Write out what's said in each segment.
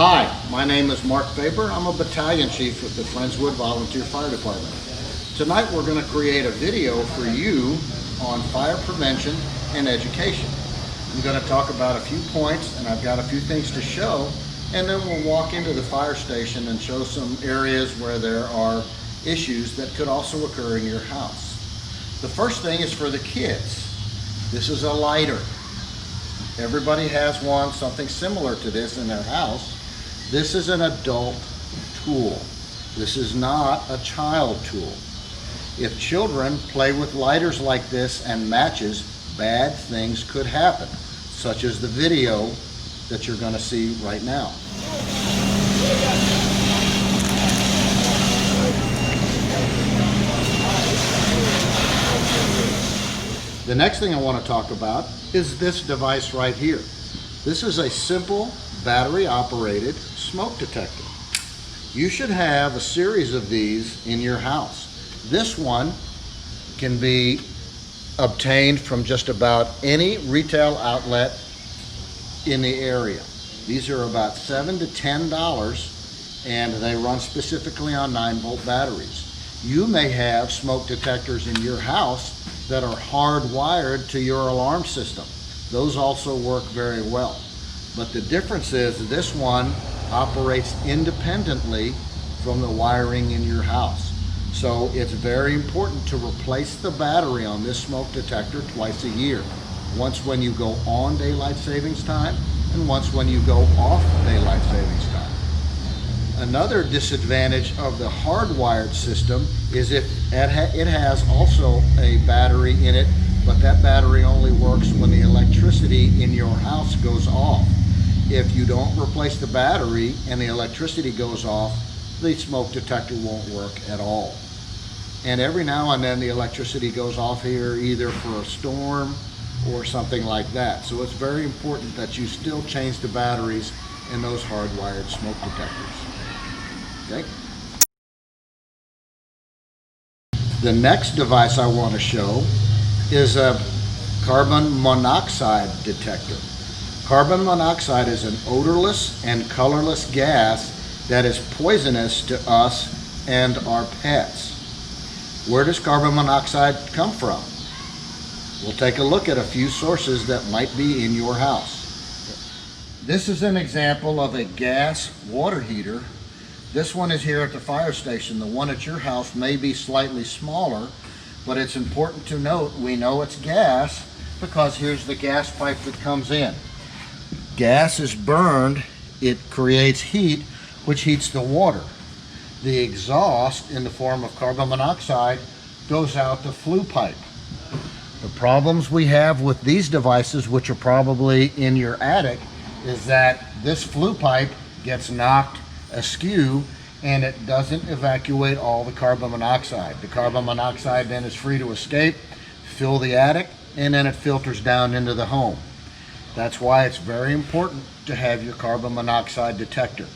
Hi, my name is Mark Faber. I'm a battalion chief with the Friendswood Volunteer Fire Department. Tonight we're going to create a video for you on fire prevention and education. I'm going to talk about a few points and I've got a few things to show, and then we'll walk into the fire station and show some areas where there are issues that could also occur in your house. The first thing is for the kids. This is a lighter. Everybody has one, something similar to this in their house. This is an adult tool. This is not a child tool. If children play with lighters like this and matches, bad things could happen, such as the video that you're going to see right now. The next thing I want to talk about is this device right here. This is a simple battery operated smoke detector. You should have a series of these in your house. This one can be obtained from just about any retail outlet in the area. These are about $7 to $10 and they run specifically on 9-volt batteries. You may have smoke detectors in your house that are hardwired to your alarm system. Those also work very well. But the difference is this one operates independently from the wiring in your house. So it's very important to replace the battery on this smoke detector twice a year. Once when you go on daylight savings time and once when you go off daylight savings time. Another disadvantage of the hardwired system is it has also a battery in it, but that battery only works when the electricity in your house goes off. If you don't replace the battery and the electricity goes off, the smoke detector won't work at all. And every now and then the electricity goes off here either for a storm or something like that. So it's very important that you still change the batteries in those hardwired smoke detectors. Okay. The next device I want to show is a carbon monoxide detector. Carbon monoxide is an odorless and colorless gas that is poisonous to us and our pets. Where does carbon monoxide come from? We'll take a look at a few sources that might be in your house. This is an example of a gas water heater. This one is here at the fire station. The one at your house may be slightly smaller, but it's important to note we know it's gas because here's the gas pipe that comes in. Gas is burned, it creates heat, which heats the water. The exhaust in the form of carbon monoxide goes out the flue pipe. The problems we have with these devices, which are probably in your attic, is that this flue pipe gets knocked askew and it doesn't evacuate all the carbon monoxide. The carbon monoxide then is free to escape, fill the attic, and then it filters down into the home. That's why it's very important to have your carbon monoxide detector.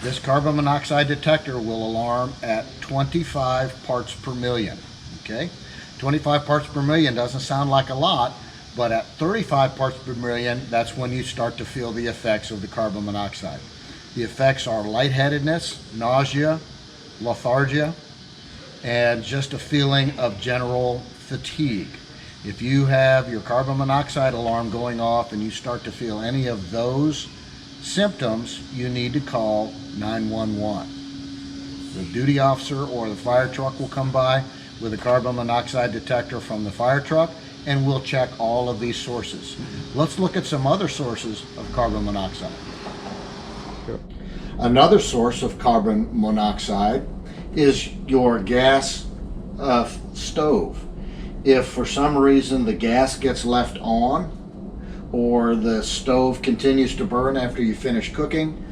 This carbon monoxide detector will alarm at 25 parts per million. Okay? 25 parts per million doesn't sound like a lot, but at 35 parts per million, that's when you start to feel the effects of the carbon monoxide. The effects are lightheadedness, nausea, lethargia, and just a feeling of general fatigue. If you have your carbon monoxide alarm going off and you start to feel any of those symptoms, you need to call 911. The duty officer or the fire truck will come by with a carbon monoxide detector from the fire truck and we'll check all of these sources. Let's look at some other sources of carbon monoxide. Another source of carbon monoxide is your gas stove. If for some reason the gas gets left on or the stove continues to burn after you finish cooking,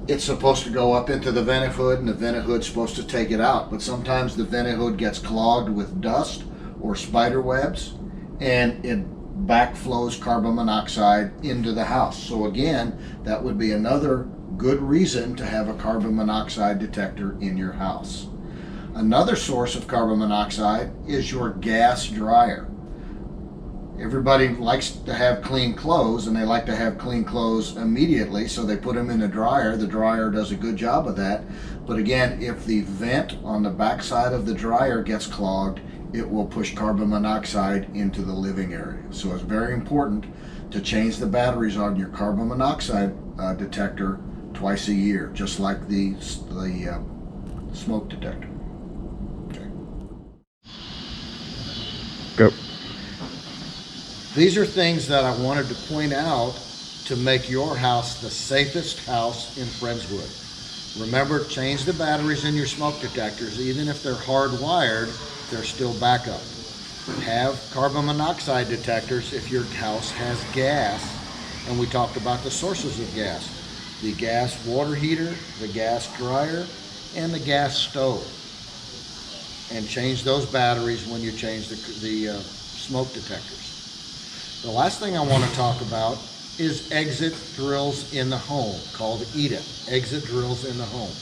it's supposed to go up into the vented hood and the vented hood's supposed to take it out. But sometimes the vented hood gets clogged with dust or spider webs and it backflows carbon monoxide into the house. So again, that would be another good reason to have a carbon monoxide detector in your house. Another source of carbon monoxide is your gas dryer. Everybody likes to have clean clothes, and they like to have clean clothes immediately, so they put them in the dryer. The dryer does a good job of that. But again, if the vent on the backside of the dryer gets clogged, it will push carbon monoxide into the living area. So it's very important to change the batteries on your carbon monoxide detector twice a year, just like the smoke detector. Okay. Go. These are things that I wanted to point out to make your house the safest house in Friendswood. Remember, change the batteries in your smoke detectors. Even if they're hardwired, they're still backup. Have carbon monoxide detectors if your house has gas. And we talked about the sources of gas. The gas water heater, the gas dryer, and the gas stove. And change those batteries when you change the smoke detectors. The last thing I want to talk about is exit drills in the home, called EDIT, exit drills in the home.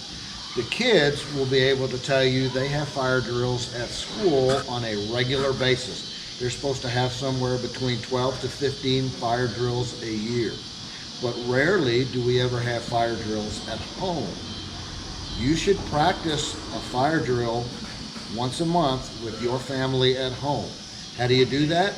The kids will be able to tell you they have fire drills at school on a regular basis. They're supposed to have somewhere between 12 to 15 fire drills a year. But rarely do we ever have fire drills at home. You should practice a fire drill once a month with your family at home. How do you do that?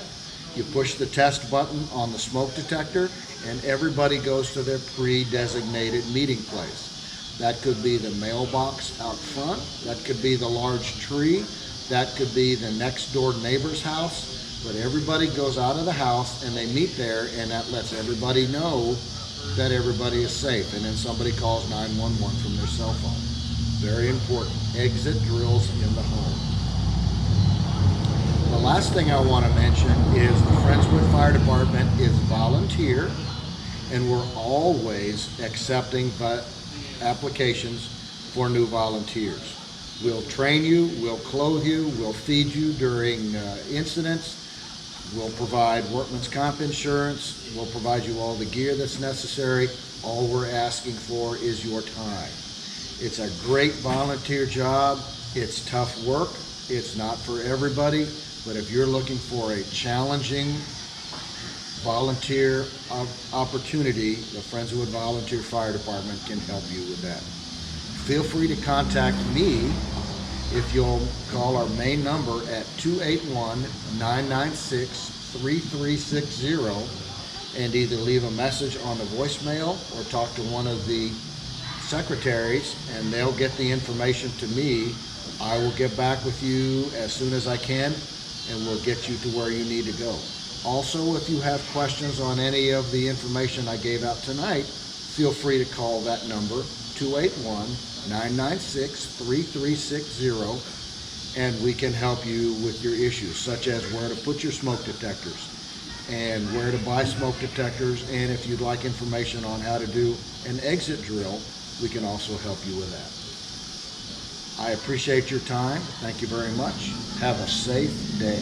You push the test button on the smoke detector, and everybody goes to their pre-designated meeting place. That could be the mailbox out front, that could be the large tree, that could be the next door neighbor's house, but everybody goes out of the house and they meet there, and that lets everybody know that everybody is safe. And then somebody calls 911 from their cell phone. Very important. Exit drills in the home. The last thing I want to mention is the Friendswood Fire Department is volunteer, and we're always accepting applications for new volunteers. We'll train you, we'll clothe you, we'll feed you during incidents, we'll provide workman's comp insurance, we'll provide you all the gear that's necessary. All we're asking for is your time. It's a great volunteer job. It's tough work. It's not for everybody. But if you're looking for a challenging volunteer opportunity, the Friendswood Volunteer Fire Department can help you with that. Feel free to contact me if you'll call our main number at 281-996-3360 and either leave a message on the voicemail or talk to one of the secretaries, and they'll get the information to me. I will get back with you as soon as I can, and we'll get you to where you need to go. Also, if you have questions on any of the information I gave out tonight, feel free to call that number, 281-996-3360, and we can help you with your issues, such as where to put your smoke detectors and where to buy smoke detectors, and if you'd like information on how to do an exit drill, we can also help you with that. I appreciate your time. Thank you very much. Have a safe day.